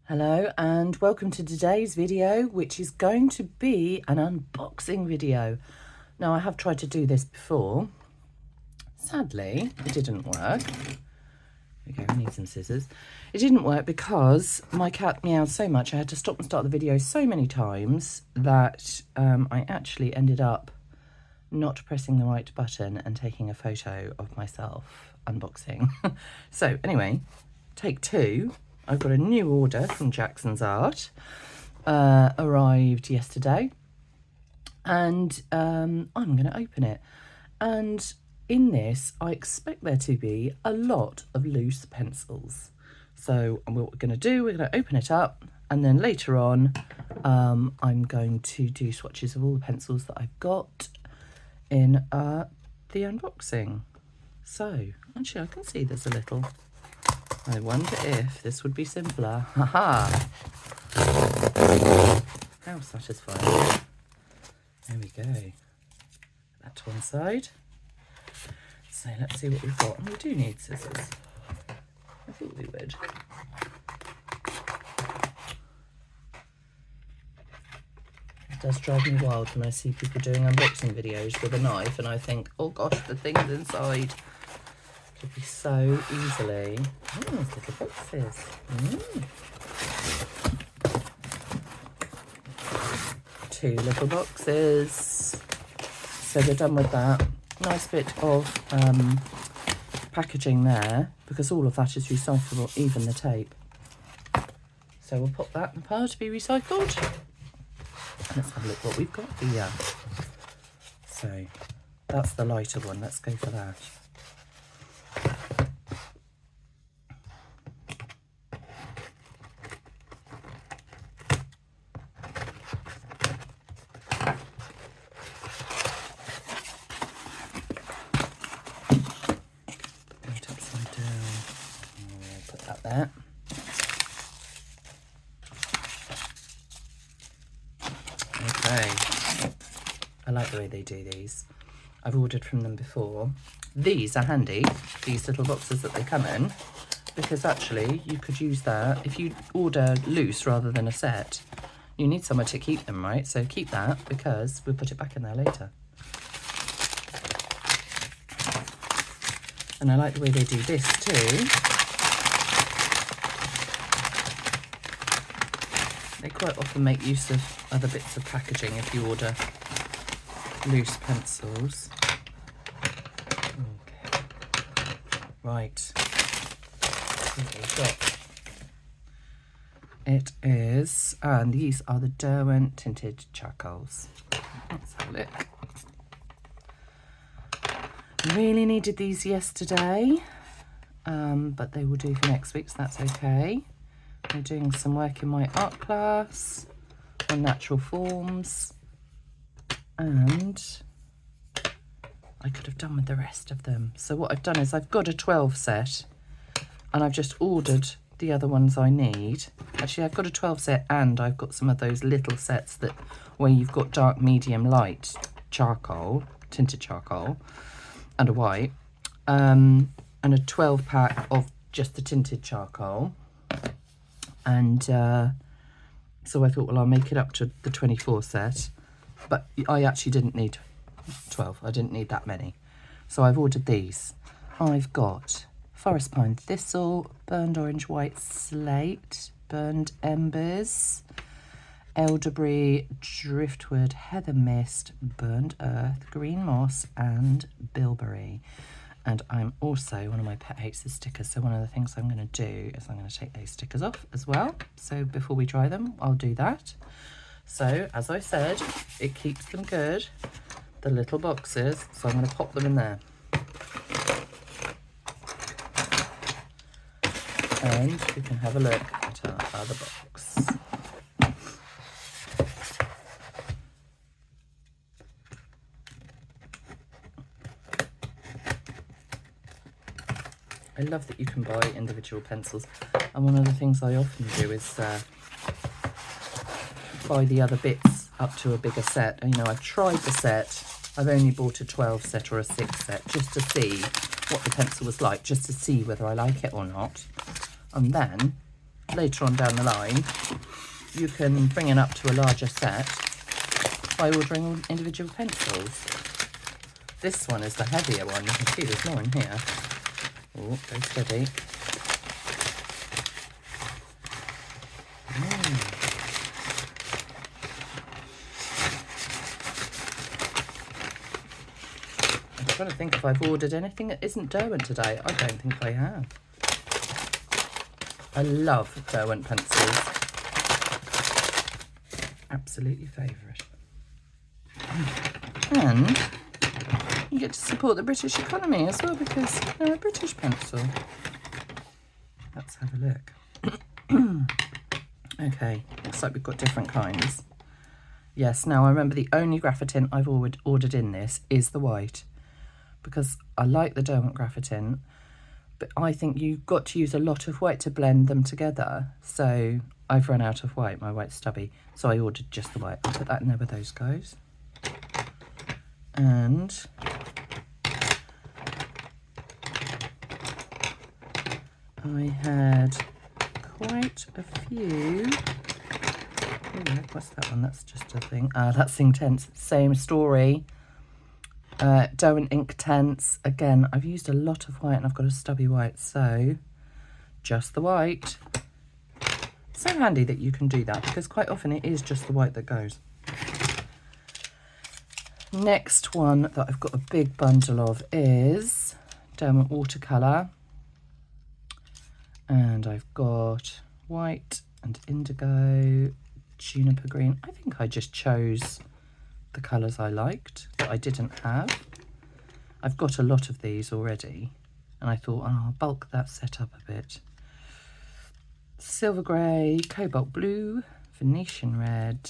Hello and welcome to today's video, which is going to be an unboxing video. Now, I have tried to do this before. Sadly, it didn't work. There we go, we need some scissors. It didn't work because my cat meowed so much I had to stop and start the video so many times that I actually ended up not pressing the right button and taking a photo of myself unboxing. So anyway, take two. I've got a new order from Jackson's Art, arrived yesterday, and I'm going to open it. And in this, I expect there to be a lot of loose pencils. So what we're going to do, we're going to open it up, and then later on, I'm going to do swatches of all the pencils that I've got in the unboxing. So, actually, I can see there's a little... I wonder if this would be simpler. Haha! How satisfying. There we go. That to one side. So let's see what we've got. And we do need scissors. I thought we would. It does drive me wild when I see people doing unboxing videos with a knife and I think, oh gosh, the thing's inside. Could be so easily. Oh, there's little boxes. Two little boxes. So we're done with that. Nice bit of packaging there, because all of that is recyclable, even the tape. So we'll pop that in the pile to be recycled. Let's have a look what we've got here. So that's the lighter one. Let's go for that. There. Okay, I like the way they do these. I've ordered from them before. These are handy, these little boxes that they come in, because actually you could use that if you order loose rather than a set. You need somewhere to keep them, right? So keep that, because we'll put it back in there later. And I like the way they do this too. They quite often make use of other bits of packaging if you order loose pencils. Okay. Right. What we've got. It is, and these are the Derwent Tinted Charcoals. Let's have a look. Really needed these yesterday, but they will do for next week, so that's okay. I'm doing some work in my art class on natural forms, and I could have done with the rest of them. So what I've done is I've got a 12 set and I've just ordered the other ones I need. Actually, I've got a 12 set and I've got some of those little sets that where you've got dark, medium, light charcoal, tinted charcoal, and a white, and a 12 pack of just the tinted charcoal. And so I thought, well, I'll make it up to the 24 set, but I actually didn't need 12. I didn't need that many. So I've ordered these. I've got Forest Pine Thistle, Burned Orange White Slate, Burned Embers, Elderberry, Driftwood, Heather Mist, Burned Earth, Green Moss, and Bilberry. And I'm also, one of my pet hates is stickers, so one of the things I'm going to do is I'm going to take those stickers off as well. So before we dry them, I'll do that. So, as I said, it keeps them good, the little boxes, so I'm going to pop them in there. And we can have a look at our other box. I love that you can buy individual pencils, and one of the things I often do is buy the other bits up to a bigger set. And, you know, I've tried the set, I've only bought a 12 set or a 6 set just to see what the pencil was like, just to see whether I like it or not. And then later on down the line, you can bring it up to a larger set by ordering individual pencils. This one is the heavier one. You can see there's more in here. Oh, go steady. I'm trying to think if I've ordered anything that isn't Derwent today. I don't think I have. I love Derwent Pencils. Absolutely favourite. And you get to support the British economy as well because they're a British pencil. Let's have a look. Okay, looks like we've got different kinds. Yes, now I remember the only Graphitint I've ordered in this is the white, because I like the Derwent Graphitint, but I think you've got to use a lot of white to blend them together. So I've run out of white, my white's stubby, so I ordered just the white. I'll put that in there with those guys. And I had quite a few. Oh, what's that one? That's just a thing. That's Inktense. Same story. Derwent Inktense. Again, I've used a lot of white and I've got a stubby white, so just the white. So handy that you can do that because quite often it is just the white that goes. Next one that I've got a big bundle of is Derwent Watercolour. And I've got white and indigo, juniper green. I think I just chose the colours I liked that I didn't have. I've got a lot of these already and I thought, oh, I'll bulk that set up a bit. Silver grey, cobalt blue, Venetian red,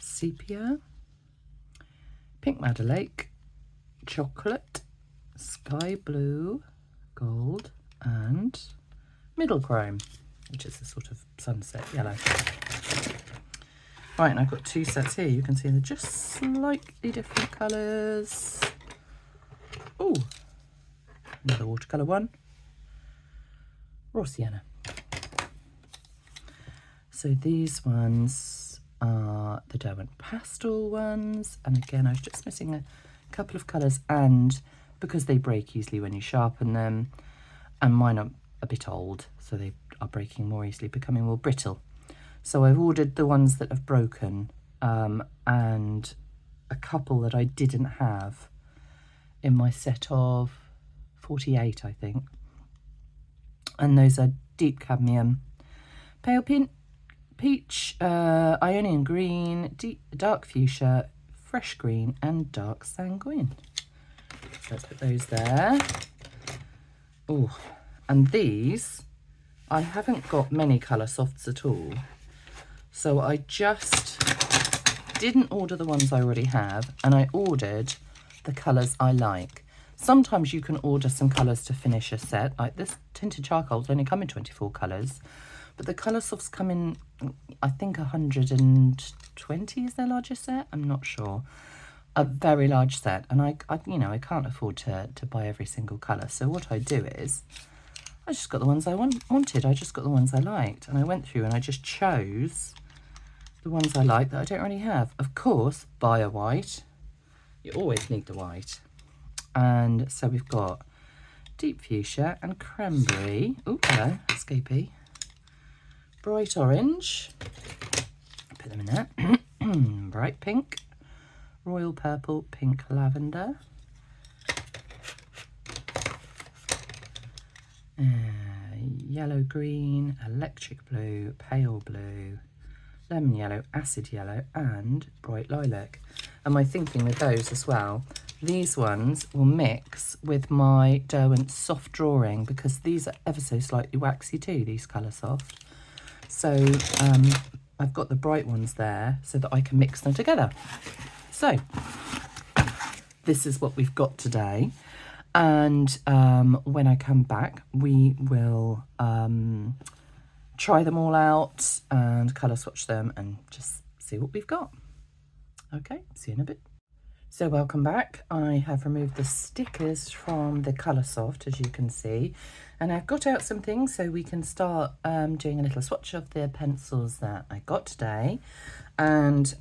sepia, pink Madder Lake, chocolate, sky blue, gold, and middle chrome, which is a sort of sunset yellow. Right, and I've got two sets here. You can see they're just slightly different colours. Oh, another watercolour one. Raw sienna. So these ones are the Derwent Pastel ones. And again, I was just missing a couple of colours, and because they break easily when you sharpen them, and mine are a bit old, so they are breaking more easily, becoming more brittle. So I've ordered the ones that have broken, and a couple that I didn't have in my set of 48, I think. And those are deep cadmium, pale peach, Ionian green, dark fuchsia, fresh green, and dark sanguine. So let's put those there. Oh, and these, I haven't got many Coloursofts at all. So I just didn't order the ones I already have, and I ordered the colours I like. Sometimes you can order some colours to finish a set, like this Tinted Charcoals only come in 24 colours, but the Coloursofts come in, I think 120 is their largest set, I'm not sure. A very large set, and I you know, I can't afford to buy every single colour. So what I do is, I just got the ones I wanted, I just got the ones I liked, and I went through and I just chose the ones I like that I don't really have. Of course, buy a white. You always need the white. And so we've got deep fuchsia and cranberry. Oh, hello, escapee. Bright orange. Put them in there. Bright pink. Royal purple, pink lavender. Yellow green, electric blue, pale blue, lemon yellow, acid yellow, and bright lilac. And my thinking with those as well, these ones will mix with my Derwent soft drawing, because these are ever so slightly waxy too, these Coloursoft. So I've got the bright ones there so that I can mix them together. So this is what we've got today. And when I come back, we will try them all out and colour swatch them and just see what we've got. Okay, see you in a bit. So welcome back. I have removed the stickers from the Coloursoft, as you can see, and I've got out some things so we can start doing a little swatch of the pencils that I got today. And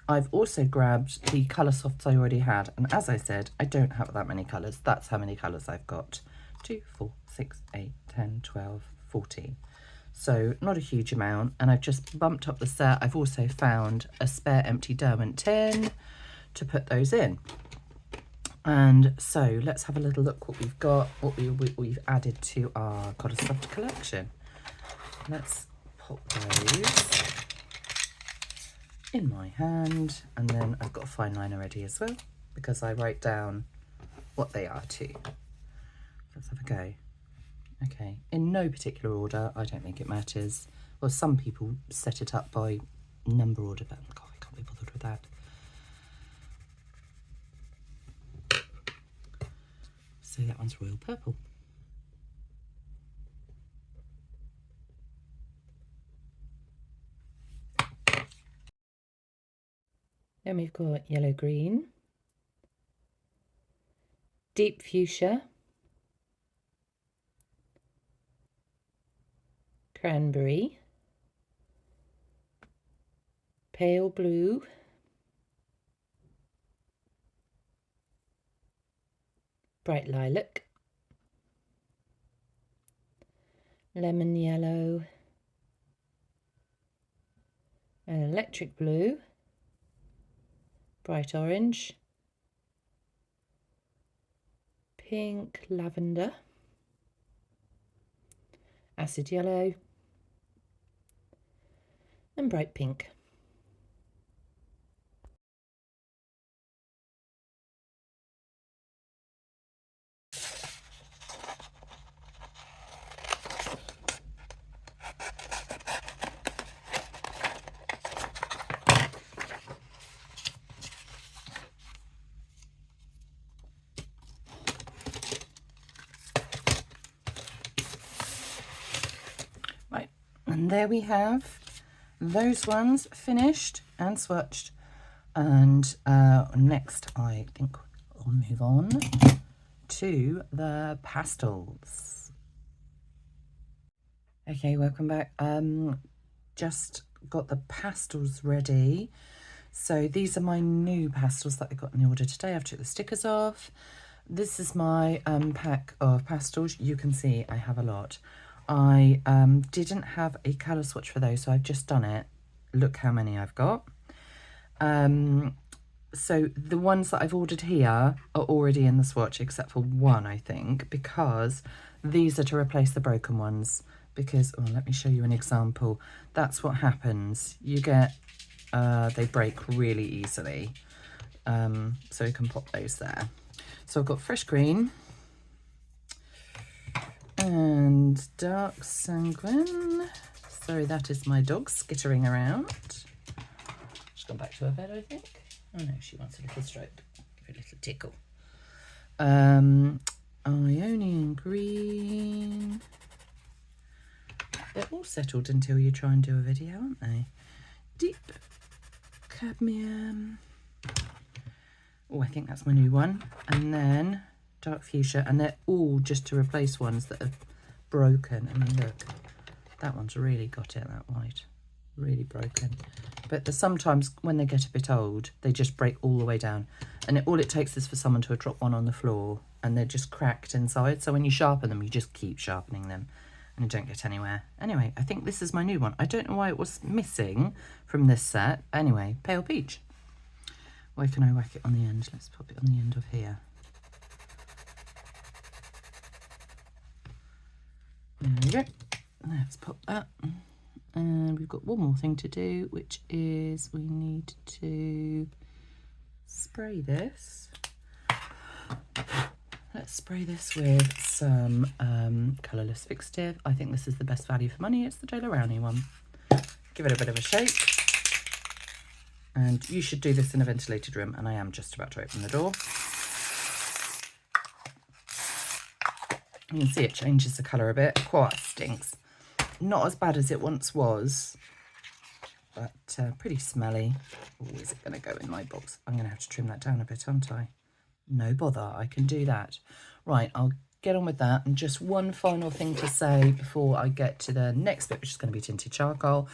I've also grabbed the Coloursofts I already had, and as I said, I don't have that many colours. That's how many colours I've got. 2, 4, 6, 8, 10, 12, 14. So not a huge amount, and I've just bumped up the set. I've also found a spare empty Derwent tin to put those in. And so let's have a little look what we've got, what we've added to our Coloursoft collection. Let's pop those in my hand, and then I've got a fine liner ready as well because I write down what they are too. Let's have a go. Okay, in no particular order, I don't think it matters. Well, some people set it up by number order, but God, I can't be bothered with that. So that one's royal purple. Then we've got yellow green, deep fuchsia, cranberry, pale blue, bright lilac, lemon yellow, an electric blue, bright orange, pink lavender, acid yellow, and bright pink. Right, and there we have those ones finished and swatched. And next I think I'll move on to the pastels. Okay, welcome back. Just got the pastels ready. So these are my new pastels that I got in the order today. I've took the stickers off. This is my pack of pastels. You can see I have a lot. I didn't have a colour swatch for those, so I've just done it. Look how many I've got. So the ones that I've ordered here are already in the swatch, except for one, I think, because these are to replace the broken ones. Because, oh, let me show you an example. That's what happens. You get, they break really easily. So you can pop those there. So I've got fresh green and dark sanguine. Sorry, that is my dog skittering around. She's gone back to her bed, I think. Oh no, she wants a little stroke. Give her a little tickle. Ionian green. They're all settled until you try and do a video, aren't they? Deep cadmium. Oh, I think that's my new one. And then dark fuchsia. And they're all just to replace ones that are broken. I mean, look, that one's really got it, that white. Really broken. But sometimes when they get a bit old, they just break all the way down. And all it takes is for someone to drop one on the floor and they're just cracked inside. So when you sharpen them, you just keep sharpening them and you don't get anywhere. Anyway, I think this is my new one. I don't know why it was missing from this set. Anyway, pale peach. Where can I whack it on the end? Let's pop it on the end of here. There we go. Let's pop that. And we've got one more thing to do, which is we need to spray this. Let's spray this with some colourless fixative. I think this is the best value for money. It's the Jolo Rowney one. Give it a bit of a shake. And you should do this in a ventilated room, and I am just about to open the door. You can see it changes the colour a bit. Quite stinks. Not as bad as it once was, but pretty smelly. Oh, is it going to go in my box? I'm going to have to trim that down a bit, aren't I? No bother, I can do that. Right, I'll get on with that. And just one final thing to say before I get to the next bit, which is going to be tinted charcoal,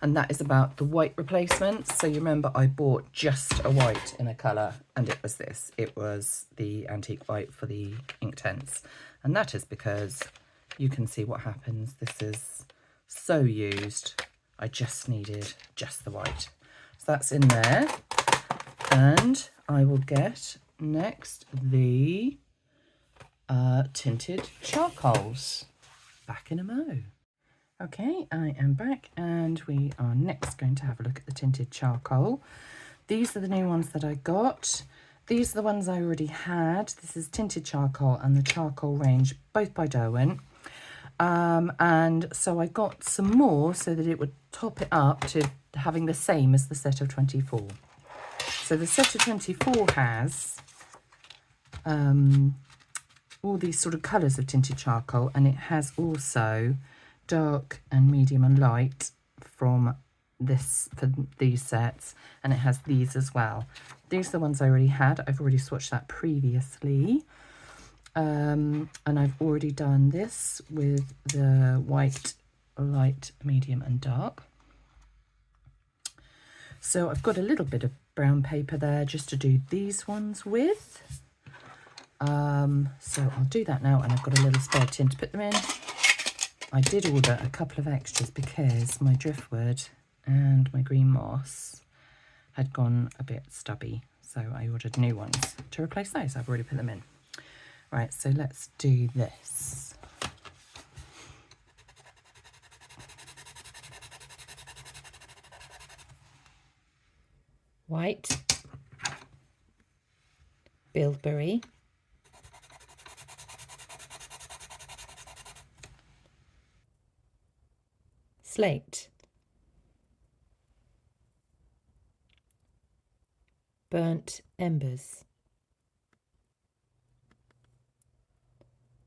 and that is about the white replacements. So you remember I bought just a white in a colour, and it was this. It was the antique white for the Inktense, and that is because you can see what happens. This is so used. I just needed just the white. So that's in there, and I will get next the tinted charcoals. Back in a mo. Okay, I am back, and we are next going to have a look at the tinted charcoal. These are the new ones that I got. These are the ones I already had. This is tinted charcoal and the charcoal range, both by Derwent. And so I got some more so that it would top it up to having the same as the set of 24. So the set of 24 has all these sort of colours of tinted charcoal, and it has also dark and medium and light from this for these sets, and it has these as well. These are the ones I already had. I've already swatched that previously, and I've already done this with the white, light, medium and dark. So I've got a little bit of brown paper there just to do these ones with. So I'll do that now, and I've got a little spare tin to put them in. I did order a couple of extras because my driftwood and my green moss had gone a bit stubby, so I ordered new ones to replace those. I've already put them in. Right, so let's do this. White, bilberry, slate, burnt embers,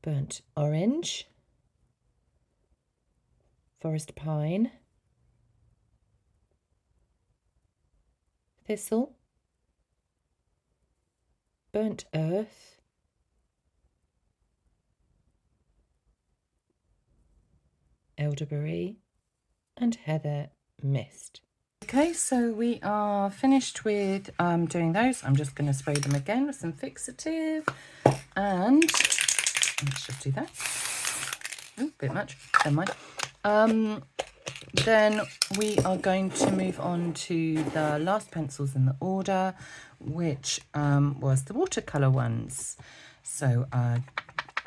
burnt orange, forest pine, thistle, burnt earth, elderberry, and heather mist. Okay, so we are finished with doing those. I'm just going to spray them again with some fixative, and let's just do that. Oh, bit much. Never mind. Then we are going to move on to the last pencils in the order, which was the watercolour ones. So I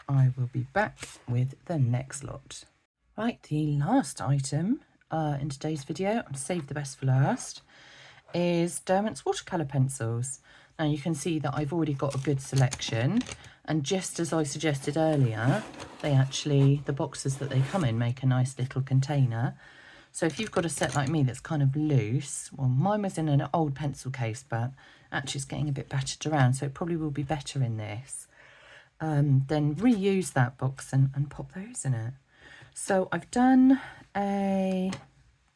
will be back with the next lot. Right, the last item in today's video, I'll save the best for last, is Derwent's watercolour pencils. Now you can see that I've already got a good selection, and just as I suggested earlier, the boxes that they come in make a nice little container. So if you've got a set like me that's kind of loose, well, mine was in an old pencil case, but actually it's getting a bit battered around, so it probably will be better in this. Then reuse that box and pop those in it. So I've done a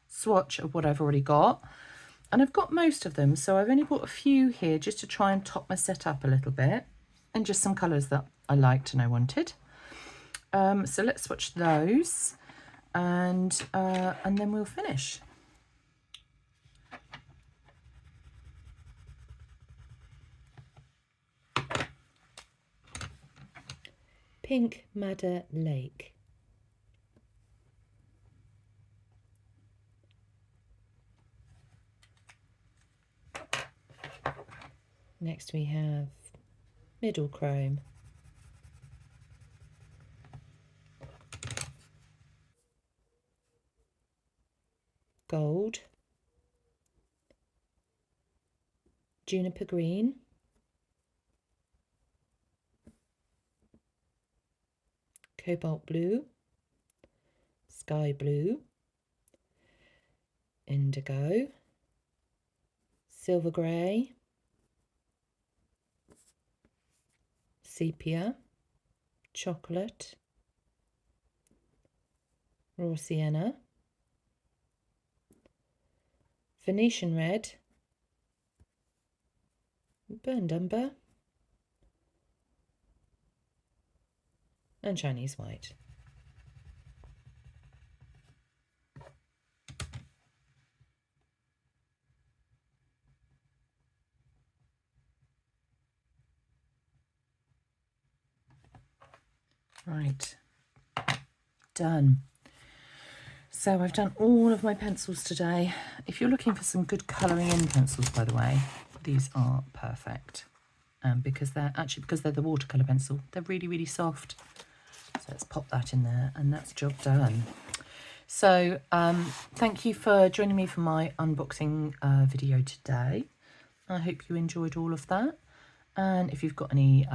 swatch of what I've already got, and I've got most of them, so I've only bought a few here just to try and top my set up a little bit, and just some colours that I liked and I wanted. So let's swatch those, and then we'll finish. Pink Madder Lake. Next we have Middle Chrome. Gold. Juniper Green. Cobalt Blue. Sky Blue. Indigo. Silver Grey. Sepia, chocolate, raw sienna, Venetian red, burnt umber, and Chinese white. Right, done. So I've done all of my pencils today. If you're looking for some good colouring in pencils, by the way, these are perfect. Because they're the watercolour pencil, they're really, really soft. So let's pop that in there, and that's job done. So thank you for joining me for my unboxing video today. I hope you enjoyed all of that. And if you've got any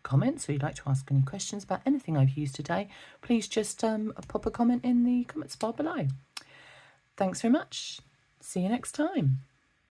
comments or you'd like to ask any questions about anything I've used today, please just pop a comment in the comments bar below. Thanks very much. See you next time.